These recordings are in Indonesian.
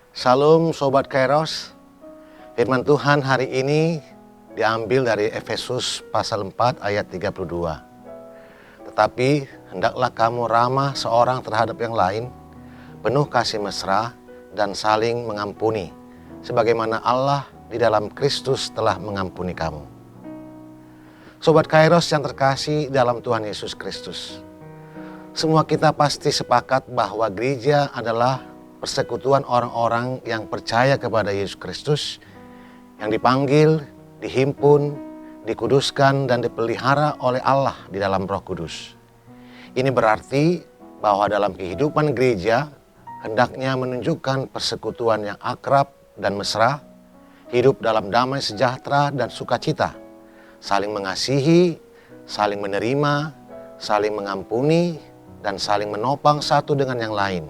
Salam Sobat Kairos. Firman Tuhan hari ini diambil dari Efesus pasal 4 ayat 32. Tetapi hendaklah kamu ramah seorang terhadap yang lain, penuh kasih mesra dan saling mengampuni, sebagaimana Allah di dalam Kristus telah mengampuni kamu. Sobat Kairos yang terkasih dalam Tuhan Yesus Kristus, semua kita pasti sepakat bahwa gereja adalah persekutuan orang-orang yang percaya kepada Yesus Kristus, yang dipanggil, dihimpun, dikuduskan, dan dipelihara oleh Allah di dalam Roh Kudus. Ini berarti bahwa dalam kehidupan gereja hendaknya menunjukkan persekutuan yang akrab dan mesra, hidup dalam damai sejahtera dan sukacita, saling mengasihi, saling menerima, saling mengampuni, dan saling menopang satu dengan yang lain.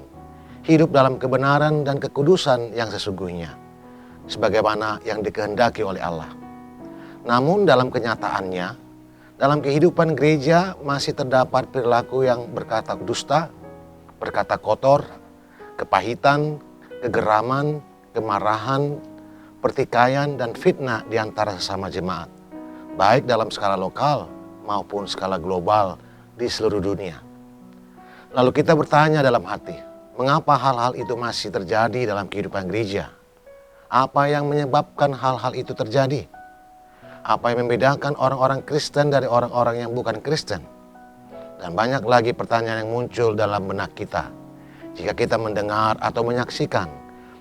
Hidup dalam kebenaran dan kekudusan yang sesungguhnya, sebagaimana yang dikehendaki oleh Allah. Namun dalam kenyataannya, dalam kehidupan gereja masih terdapat perilaku yang berkata dusta, berkata kotor, kepahitan, kegeraman, kemarahan, pertikaian, dan fitnah di antara sesama jemaat, baik dalam skala lokal maupun skala global di seluruh dunia. Lalu kita bertanya dalam hati, mengapa hal-hal itu masih terjadi dalam kehidupan gereja? Apa yang menyebabkan hal-hal itu terjadi? Apa yang membedakan orang-orang Kristen dari orang-orang yang bukan Kristen? Dan banyak lagi pertanyaan yang muncul dalam benak kita jika kita mendengar atau menyaksikan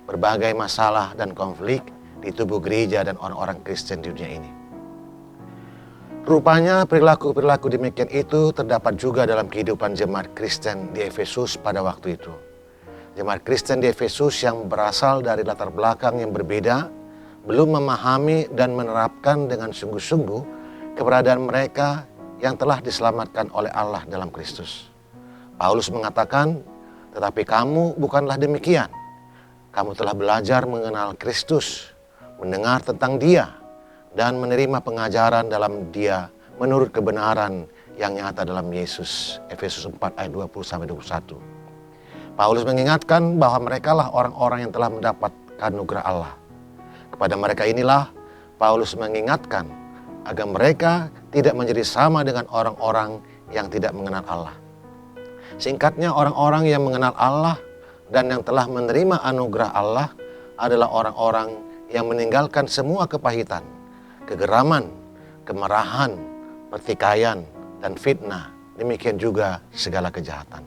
berbagai masalah dan konflik di tubuh gereja dan orang-orang Kristen di dunia ini. Rupanya perilaku-perilaku demikian itu terdapat juga dalam kehidupan jemaat Kristen di Efesus pada waktu itu. Jemaat Kristen di Efesus yang berasal dari latar belakang yang berbeda, belum memahami dan menerapkan dengan sungguh-sungguh keberadaan mereka yang telah diselamatkan oleh Allah dalam Kristus. Paulus mengatakan, tetapi kamu bukanlah demikian. Kamu telah belajar mengenal Kristus, mendengar tentang Dia, dan menerima pengajaran dalam Dia menurut kebenaran yang nyata dalam Yesus. Efesus 4 ayat 20-21. Paulus mengingatkan bahwa merekalah orang-orang yang telah mendapat anugerah Allah. Kepada mereka inilah Paulus mengingatkan agar mereka tidak menjadi sama dengan orang-orang yang tidak mengenal Allah. Singkatnya, orang-orang yang mengenal Allah dan yang telah menerima anugerah Allah adalah orang-orang yang meninggalkan semua kepahitan, kegeraman, kemarahan, pertikaian, dan fitnah. Demikian juga segala kejahatan.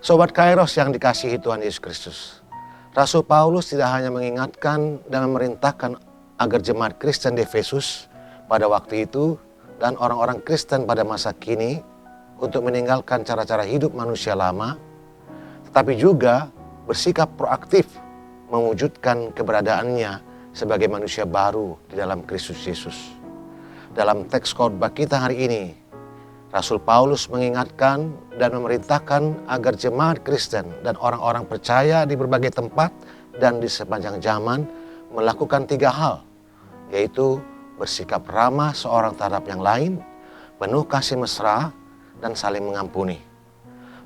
Sobat Kairos yang dikasihi Tuhan Yesus Kristus, Rasul Paulus tidak hanya mengingatkan dan memerintahkan agar jemaat Kristen di Efesus pada waktu itu dan orang-orang Kristen pada masa kini untuk meninggalkan cara-cara hidup manusia lama, tetapi juga bersikap proaktif mewujudkan keberadaannya sebagai manusia baru di dalam Kristus Yesus. Dalam teks khotbah kita hari ini, Rasul Paulus mengingatkan dan memerintahkan agar jemaat Kristen dan orang-orang percaya di berbagai tempat dan di sepanjang zaman melakukan 3 hal, yaitu bersikap ramah seorang terhadap yang lain, penuh kasih mesra, dan saling mengampuni.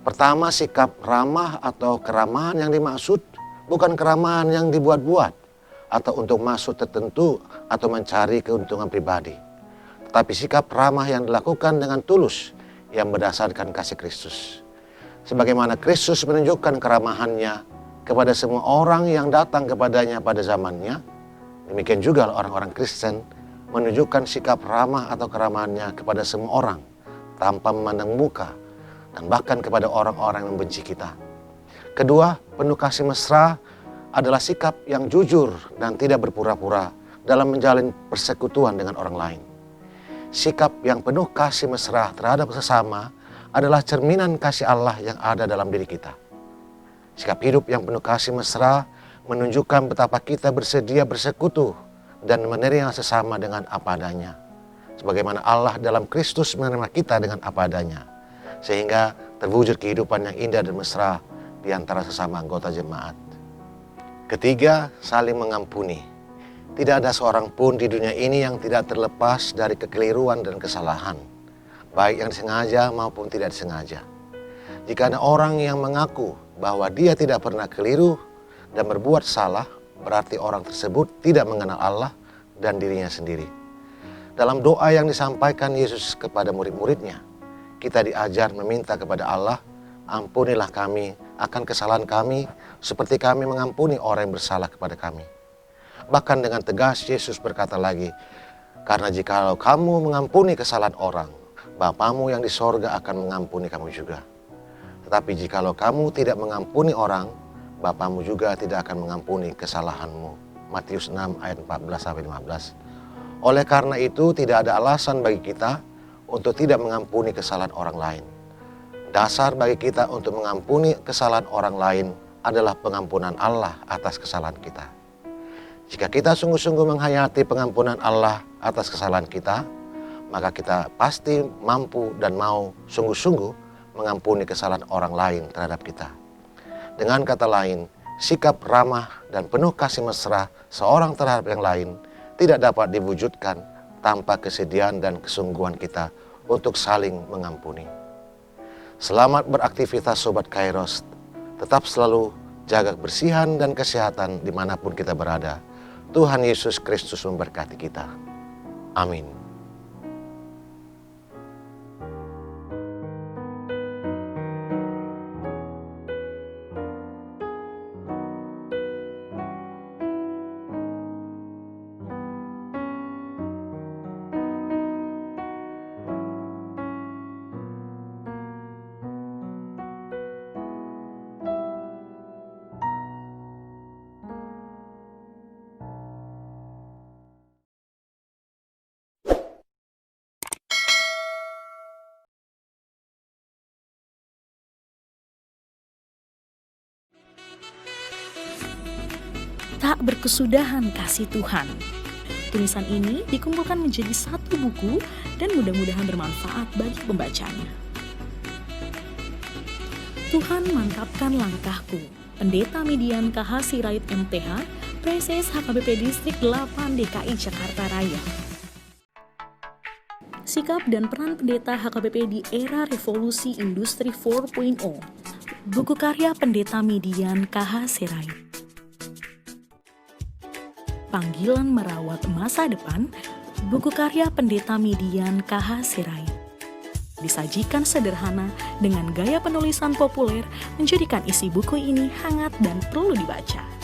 Pertama, sikap ramah atau keramahan yang dimaksud bukan keramahan yang dibuat-buat atau untuk maksud tertentu atau mencari keuntungan pribadi, tetapi sikap ramah yang dilakukan dengan tulus yang berdasarkan kasih Kristus. Sebagaimana Kristus menunjukkan keramahannya kepada semua orang yang datang kepadanya pada zamannya, demikian juga orang-orang Kristen menunjukkan sikap ramah atau keramahannya kepada semua orang tanpa memandang muka dan bahkan kepada orang-orang yang membenci kita. Kedua, penuh kasih mesra adalah sikap yang jujur dan tidak berpura-pura dalam menjalin persekutuan dengan orang lain. Sikap yang penuh kasih mesra terhadap sesama adalah cerminan kasih Allah yang ada dalam diri kita. Sikap hidup yang penuh kasih mesra menunjukkan betapa kita bersedia bersekutu dan menerima sesama dengan apa adanya, sebagaimana Allah dalam Kristus menerima kita dengan apa adanya, sehingga terwujud kehidupan yang indah dan mesra di antara sesama anggota jemaat. Ketiga, saling mengampuni. Tidak ada seorang pun di dunia ini yang tidak terlepas dari kekeliruan dan kesalahan, baik yang disengaja maupun tidak disengaja. Jika ada orang yang mengaku bahwa dia tidak pernah keliru dan berbuat salah, berarti orang tersebut tidak mengenal Allah dan dirinya sendiri. Dalam doa yang disampaikan Yesus kepada murid-muridnya, kita diajar meminta kepada Allah, ampunilah kami akan kesalahan kami seperti kami mengampuni orang yang bersalah kepada kami. Bahkan dengan tegas Yesus berkata lagi, karena jikalau kamu mengampuni kesalahan orang, Bapamu yang di sorga akan mengampuni kamu juga. Tetapi jikalau kamu tidak mengampuni orang, Bapamu juga tidak akan mengampuni kesalahanmu. Matius 6 ayat 14-15. Oleh karena itu tidak ada alasan bagi kita untuk tidak mengampuni kesalahan orang lain. Dasar bagi kita untuk mengampuni kesalahan orang lain adalah pengampunan Allah atas kesalahan kita. Jika kita sungguh-sungguh menghayati pengampunan Allah atas kesalahan kita, maka kita pasti mampu dan mau sungguh-sungguh mengampuni kesalahan orang lain terhadap kita. Dengan kata lain, sikap ramah dan penuh kasih mesra seorang terhadap yang lain tidak dapat diwujudkan tanpa kesediaan dan kesungguhan kita untuk saling mengampuni. Selamat beraktivitas Sobat Kairos. Tetap selalu jaga kebersihan dan kesehatan dimanapun kita berada. Tuhan Yesus Kristus memberkati kita. Amin. Tak berkesudahan kasih Tuhan. Tulisan ini dikumpulkan menjadi satu buku dan mudah-mudahan bermanfaat bagi pembacanya. Tuhan mantapkan langkahku. Pendeta Median KH Sirait MTH, Preses HKBP Distrik 8 DKI Jakarta Raya. Sikap dan peran pendeta HKBP di era revolusi industri 4.0. Buku karya Pendeta Median KH Sirait. Panggilan Merawat Masa Depan, buku karya Pendeta Median KH Sirait. Disajikan sederhana dengan gaya penulisan populer, menjadikan isi buku ini hangat dan perlu dibaca.